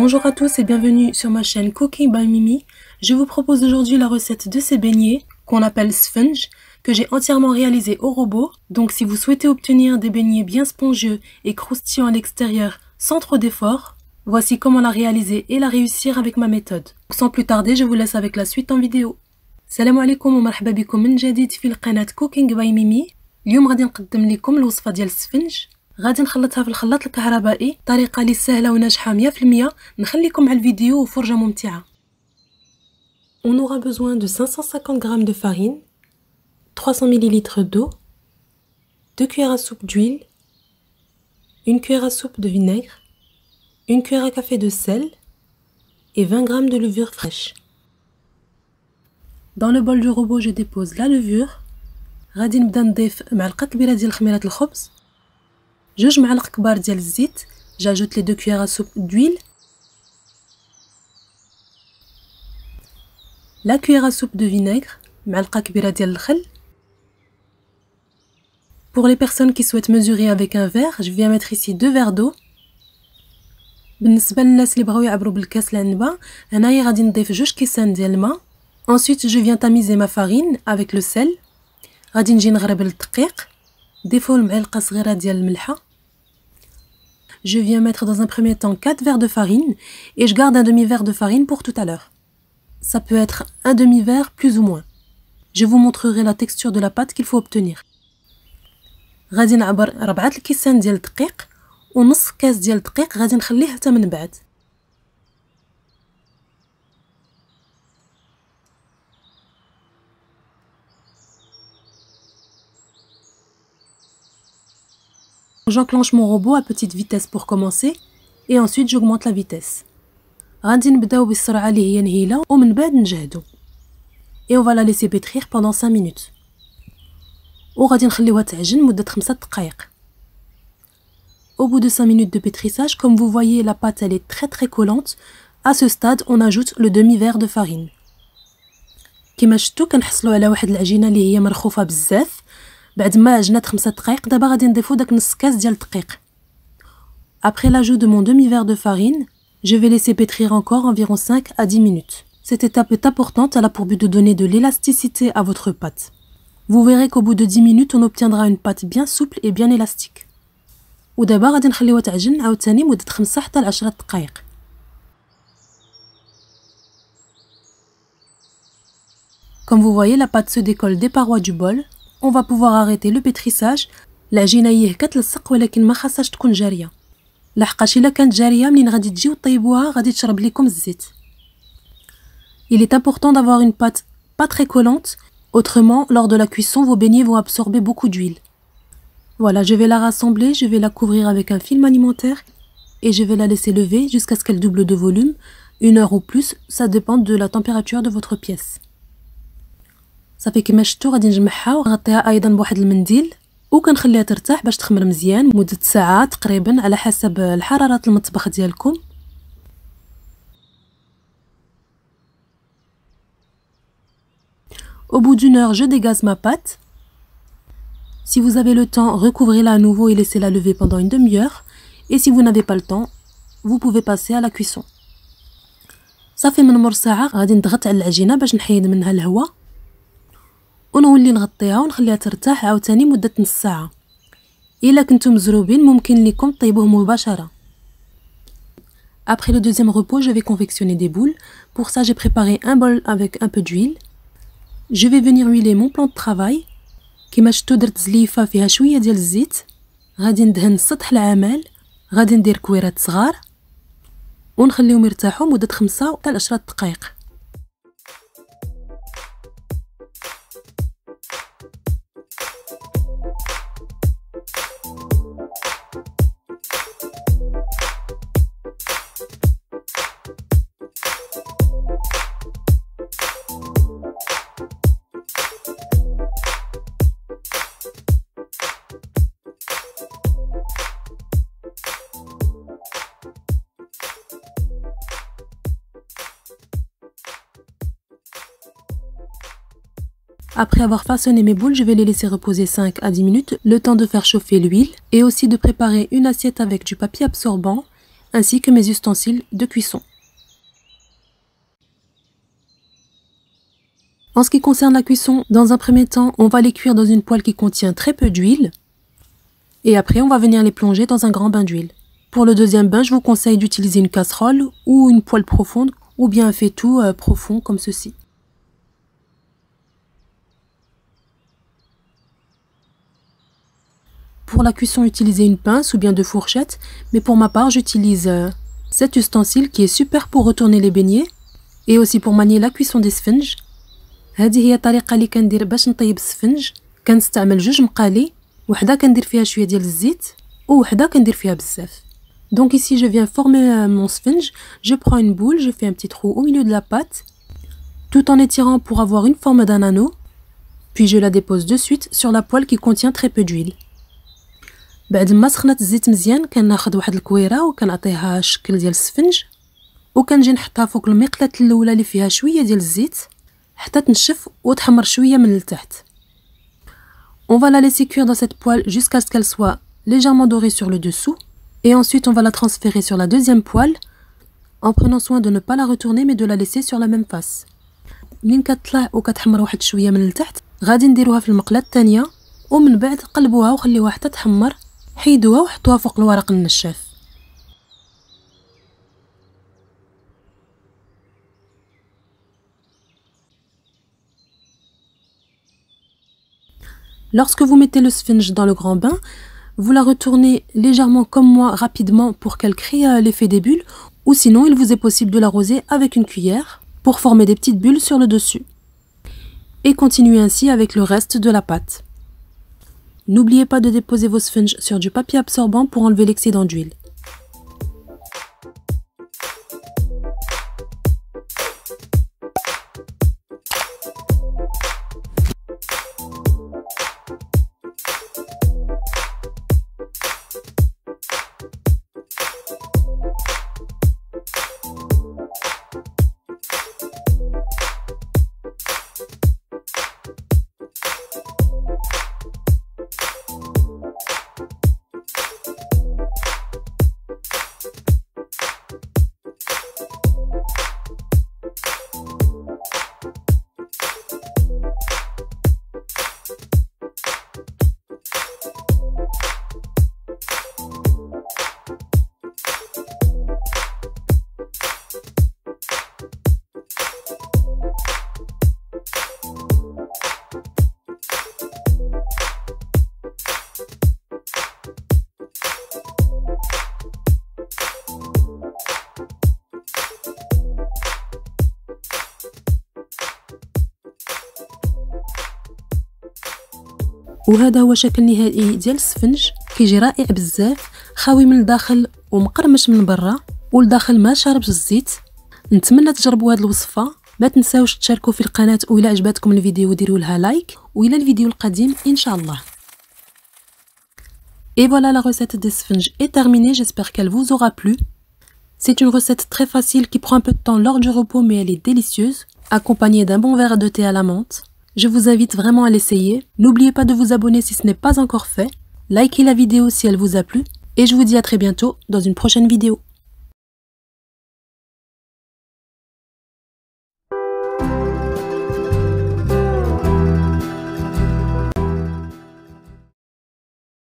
Bonjour à tous et bienvenue sur ma chaîne Cooking by Mimi. Je vous propose aujourd'hui la recette de ces beignets qu'on appelle sponge, que j'ai entièrement réalisé au robot. Donc si vous souhaitez obtenir des beignets bien spongieux et croustillants à l'extérieur sans trop d'efforts, voici comment la réaliser et la réussir avec ma méthode. Sans plus tarder, je vous laisse avec la suite en vidéo. Salam alaikum wa marhaba bikum من جديد في القناة Cooking by Mimi. اليوم غادي نقدم لكم الوصفة ديال السفنج. غادي نخلطها في الخلاط الكهربائي، طريقة لي سهلة وناجحة 100%. نخليكم مع الفيديو وفرجة ممتعة. On aura besoin de 550 g de farine, 300 ml d'eau, 2 cuillères à soupe d'huile, 1 cuillère à soupe de vinaigre, 1 cuillère à café de sel et 20 g de levure fraîche. Dans le bol du robot, je dépose la levure. غادي نبدا نضيف معلقة كبيرة ديال خميرة الخبز، 2 معالق كبار ديال الزيت. J'ajoute les 2 cuillères à soupe d'huile, la cuillère à soupe de vinaigre, معلقة كبيرة ديال الخل. Pour les personnes qui souhaitent mesurer avec un verre, je viens mettre ici 2 verres d'eau. بالنسبة للناس اللي بغاو يعبروا بالكاس العنبة، هنايا غادي نضيف 2 كيسان ديال الماء. Ensuite, je viens tamiser ma farine avec le sel. غادي نجي نغربل الدقيق، ضيفوا المعلقة صغيرة ديال الملحة. Je viens mettre dans un premier temps 4 verres de farine et je garde un demi-verre de farine pour tout à l'heure. Ça peut être un demi-verre plus ou moins. Je vous montrerai la texture de la pâte qu'il faut obtenir. غادي نعبر 4 الكيسان ديال الدقيق ونص كاس ديال الدقيق غادي نخليه حتى من بعد. J'enclenche mon robot à petite vitesse pour commencer et ensuite j'augmente la vitesse. غادي نبداو بالسرعة اللي هي نهيلة ومن بعد نجهدو. Et on va la laisser pétrir pendant 5 minutes. وغادي نخليوها تعجن مدة 5 دقائق. Au bout de 5 minutes de pétrissage, comme vous voyez, la pâte elle est très collante. À ce stade, on ajoute le demi-verre de farine. كما شفتوا كنحصلوا على واحد العجينة اللي هي مرخوفة بزاف. بعد ما عجنات 5 دقائق دابا غادي نضيفو داك نص كاس ديال الدقيق. Après l'ajout de mon demi-verre de farine, je vais laisser pétrir encore environ 5 à 10 minutes. Cette étape est importante, elle a pour but de donner de l'élasticité à votre pâte. Vous verrez qu'au bout de 10 minutes, on obtiendra une pâte bien souple et bien élastique. ودابا غادي نخليوها تعجن عاوتاني مدة 5 حتى ل 10 دقائق. Comme vous voyez, la pâte se décolle des parois du bol. On va pouvoir arrêter le pétrissage. العجينة هي كتلصق ولكن ما خاصهاش تكون جارية، لحقاش الا كانت جارية منين غادي تجيو طيبوها غادي تشرب لكم الزيت. Il est important d'avoir une pâte pas très collante, autrement lors de la cuisson vos beignets vont absorber beaucoup d'huile. Voilà, je vais la rassembler, je vais la couvrir avec un film alimentaire et je vais la laisser lever jusqu'à ce qu'elle double de volume, 1 heure ou plus, ça dépend de la température de votre pièce. صافي كما شفتوا غادي نجمعها ونغطيها ايضا بواحد المنديل وكنخليها ترتاح باش تخمر مزيان مده ساعه تقريبا على حسب الحراره المطبخ ديالكم. Au bout d'une heure, je dégaze ma pâte. Si vous avez le temps, recouvrez-la à nouveau et laissez-la lever pendant une demi-heure. Et si vous n'avez pas le temps, vous pouvez passer à la cuisson. صافي من مر ساعه غادي نضغط على العجينه باش نحيد منها الهواء ونولي نغطيها ونخليها ترتاح عاوتاني مدة نص ساعة. إلا كنتم مزروبين ممكن لكم طيبوه مباشرة. Après le deuxième repos, je vais confectionner des boules. Pour ça, j'ai préparé un bol avec un peu d'huile. Je vais venir huiler mon plan de travail. كما شفتوا درت زليفة فيها شوية ديال الزيت. غادي ندهن سطح العمل. غادي ندير كويرات صغار ونخليهم يرتاحوا مدة 5 حتى 10 دقائق. Après avoir façonné mes boules, je vais les laisser reposer 5 à 10 minutes, le temps de faire chauffer l'huile et aussi de préparer une assiette avec du papier absorbant ainsi que mes ustensiles de cuisson. En ce qui concerne la cuisson, dans un premier temps, on va les cuire dans une poêle qui contient très peu d'huile. Et après, on va venir les plonger dans un grand bain d'huile. Pour le deuxième bain, je vous conseille d'utiliser une casserole ou une poêle profonde ou bien un faitout profond comme ceci. Pour la cuisson, utilisez une pince ou bien deux fourchettes, mais pour ma part, j'utilise cet ustensile qui est super pour retourner les beignets et aussi pour manier la cuisson des sponges. هذه هي الطريقه اللي كندير باش نطيب السفنج. كنستعمل جوج مقالي، وحده كندير فيها شويه ديال الزيت وحده كندير فيها بزاف. Donc ici je viens former mon sponge, je prends une boule, je fais un petit trou au milieu de la pâte tout en étirant pour avoir une forme d'un anneau, puis je la dépose de suite sur la poêle qui contient très peu d'huile. بعد ما سخنت الزيت مزيان كناخذ واحد الكويره وكنعطيها الشكل ديال السفنج وكنجي نحطها فوق المقله الاولى اللي فيها شويه ديال الزيت حتى تنشف وتحمر شويه من التحت. On va la laisser cuire dans cette poêle jusqu'à ce qu'elle soit légèrement dorée sur le dessous et ensuite on va la transférer sur la deuxième poêle en prenant soin de ne pas la retourner mais de la laisser sur la même face. منين كتطلع وكتحمر واحد شويه من التحت غادي نديروها في المقله الثانيه ومن بعد قلبوها وخليوها حتى تحمر، حيدوها وحطوها فوق الورق النشاف. Lorsque vous mettez le sponge dans le grand bain, vous la retournez légèrement comme moi rapidement pour qu'elle crée l'effet des bulles, ou sinon il vous est possible de l'arroser avec une cuillère pour former des petites bulles sur le dessus. Et continuez ainsi avec le reste de la pâte. N'oubliez pas de déposer vos sponges sur du papier absorbant pour enlever l'excédent d'huile. وهذا هو شكل نهائي ديال السفنج، كيجي رائع بزاف، خاوي من الداخل ومقرمش من برا والداخل ما شاربش الزيت. نتمنى تجربوا هذه الوصفه، ما تنساوش تشاركوا في القناه وإلا عجبتكم الفيديو ديروا لها لايك، وإلى الفيديو القادم ان شاء الله. Et voilà, la recette des sponges est terminée, j'espère qu'elle vous aura plu. C'est une recette très facile qui prend un peu de temps lors du repos mais elle est délicieuse, accompagnée d'un bon verre de thé à la menthe. Je vous invite vraiment à l'essayer. N'oubliez pas de vous abonner si ce n'est pas encore fait. Likez la vidéo si elle vous a plu. Et je vous dis à très bientôt dans une prochaine vidéo.